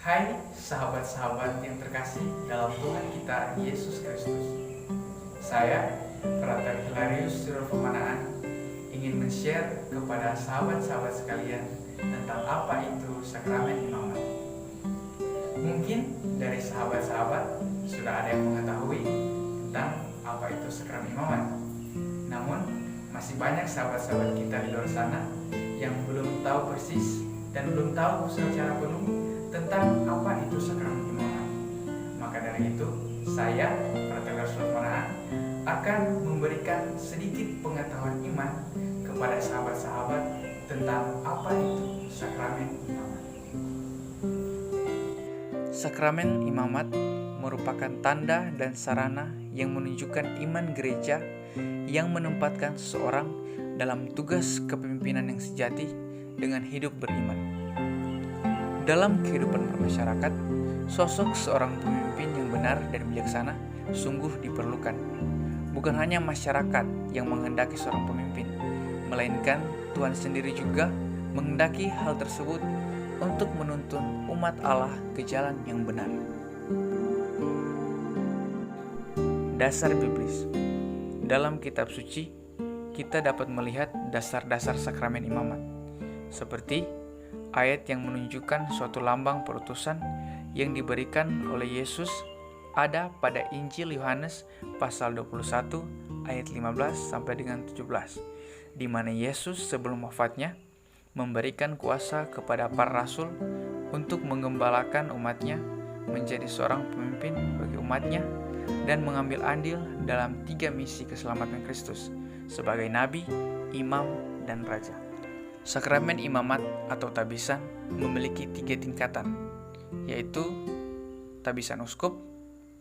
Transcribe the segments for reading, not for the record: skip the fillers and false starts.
Hai sahabat-sahabat yang terkasih dalam Tuhan kita Yesus Kristus. Saya, Frater Hilarius Suryapemanaan, ingin men-share kepada sahabat-sahabat sekalian tentang apa itu sakramen imamat. Mungkin dari sahabat-sahabat sudah ada yang mengetahui tentang apa itu sakramen imamat. Namun, masih banyak sahabat-sahabat kita di luar sana yang belum tahu persis dan belum tahu secara penuh tentang apa itu sakramen imamat. Maka dari itu, saya, Frater Hilarius akan memberikan sedikit pengetahuan iman kepada sahabat-sahabat tentang apa itu sakramen imamat. Sakramen imamat merupakan tanda dan sarana yang menunjukkan iman gereja yang menempatkan seseorang dalam tugas kepemimpinan yang sejati dengan hidup beriman. Dalam kehidupan bermasyarakat, sosok seorang pemimpin yang benar dan bijaksana sungguh diperlukan. Bukan hanya masyarakat yang menghendaki seorang pemimpin, melainkan Tuhan sendiri juga menghendaki hal tersebut untuk menuntun umat Allah ke jalan yang benar. Dasar biblis. Dalam kitab suci, kita dapat melihat dasar-dasar sakramen imamat, seperti ayat yang menunjukkan suatu lambang perutusan yang diberikan oleh Yesus ada pada Injil Yohanes pasal 21 ayat 15 sampai dengan 17, di mana Yesus sebelum wafatnya memberikan kuasa kepada para rasul untuk menggembalakan umatnya, menjadi seorang pemimpin bagi umatnya, dan mengambil andil dalam 3 misi keselamatan Kristus sebagai nabi, imam, dan raja. Sakramen imamat atau tabisan memiliki 3 tingkatan, yaitu tabisan uskup,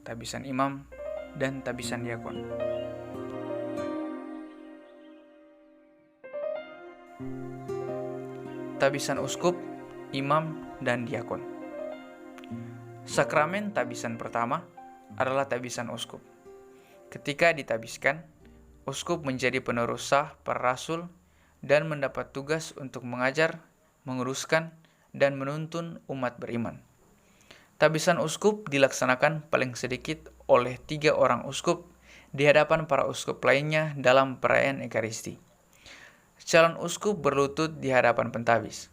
tabisan imam, dan tabisan diakon. Tabisan uskup, imam, dan diakon. Sakramen tabisan pertama adalah tabisan uskup. Ketika ditabiskan, uskup menjadi penerus sah para rasul dan mendapat tugas untuk mengajar, menguruskan, dan menuntun umat beriman. Tabisan uskup dilaksanakan paling sedikit oleh 3 orang uskup di hadapan para uskup lainnya dalam perayaan Ekaristi. Calon uskup berlutut di hadapan pentabis.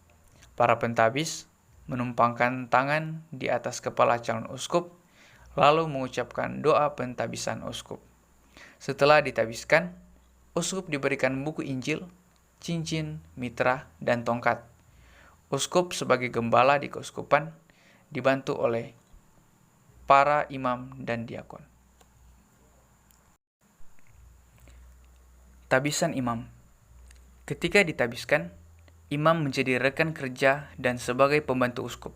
Para pentabis menumpangkan tangan di atas kepala calon uskup, lalu mengucapkan doa pentabisan uskup. Setelah ditabiskan, uskup diberikan buku Injil, cincin, mitra, dan tongkat. Uskup sebagai gembala di keuskupan dibantu oleh para imam dan diakon. Tabisan imam. Ketika ditabiskan, imam menjadi rekan kerja dan sebagai pembantu uskup.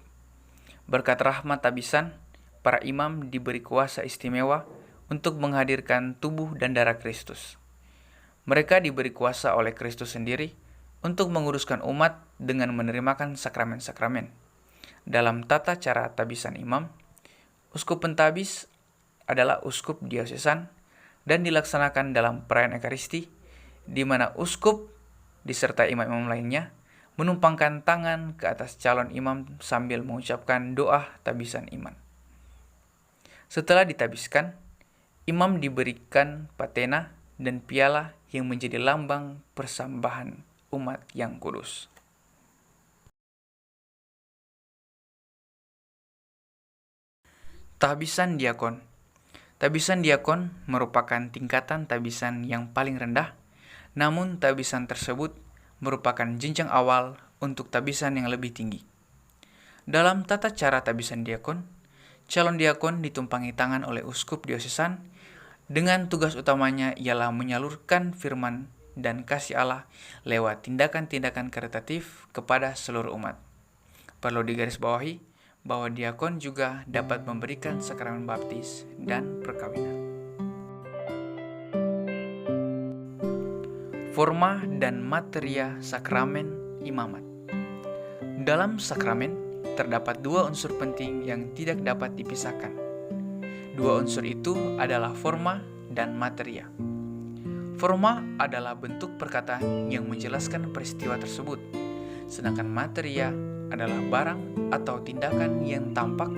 Berkat rahmat tabisan, para imam diberi kuasa istimewa untuk menghadirkan tubuh dan darah Kristus. Mereka diberi kuasa oleh Kristus sendiri untuk menguruskan umat dengan menerimakan sakramen-sakramen. Dalam tata cara tabisan imam, uskup pentabis adalah uskup diosesan dan dilaksanakan dalam perayaan Ekaristi, di mana uskup disertai imam-imam lainnya menumpangkan tangan ke atas calon imam sambil mengucapkan doa tabisan iman. Setelah ditabiskan, imam diberikan patena dan piala yang menjadi lambang persembahan umat yang kudus. Tabisan diakon. Tabisan diakon merupakan tingkatan tabisan yang paling rendah, namun tabisan tersebut merupakan jenjang awal untuk tabisan yang lebih tinggi. Dalam tata cara tabisan diakon, calon diakon ditumpangi tangan oleh uskup diosesan dengan tugas utamanya ialah menyalurkan firman dan kasih Allah lewat tindakan-tindakan karitatif kepada seluruh umat. Perlu digarisbawahi bahwa diakon juga dapat memberikan sakramen baptis dan perkawinan. Forma dan materia sakramen imamat. Dalam sakramen terdapat 2 unsur penting yang tidak dapat dipisahkan. 2 unsur itu adalah forma dan materia. Forma adalah bentuk perkataan yang menjelaskan peristiwa tersebut, sedangkan materia adalah barang atau tindakan yang tampak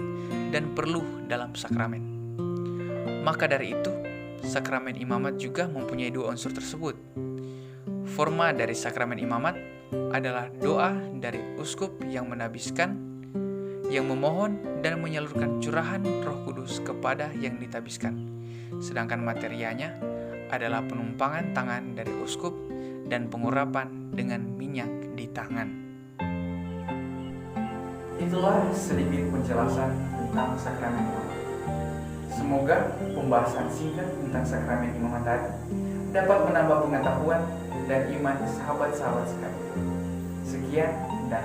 dan perlu dalam sakramen. Maka dari itu, sakramen imamat juga mempunyai dua unsur tersebut. Forma dari sakramen imamat adalah doa dari uskup yang menabiskan, yang memohon dan menyalurkan curahan Roh Kudus kepada yang ditabiskan. Sedangkan materianya adalah penumpangan tangan dari uskup dan pengurapan dengan minyak di tangan. Itulah sedikit penjelasan tentang sakramen imamat. Semoga pembahasan singkat tentang sakramen imamat tadi dapat menambah pengetahuan dan iman sahabat-sahabat sekalian. Sekian dan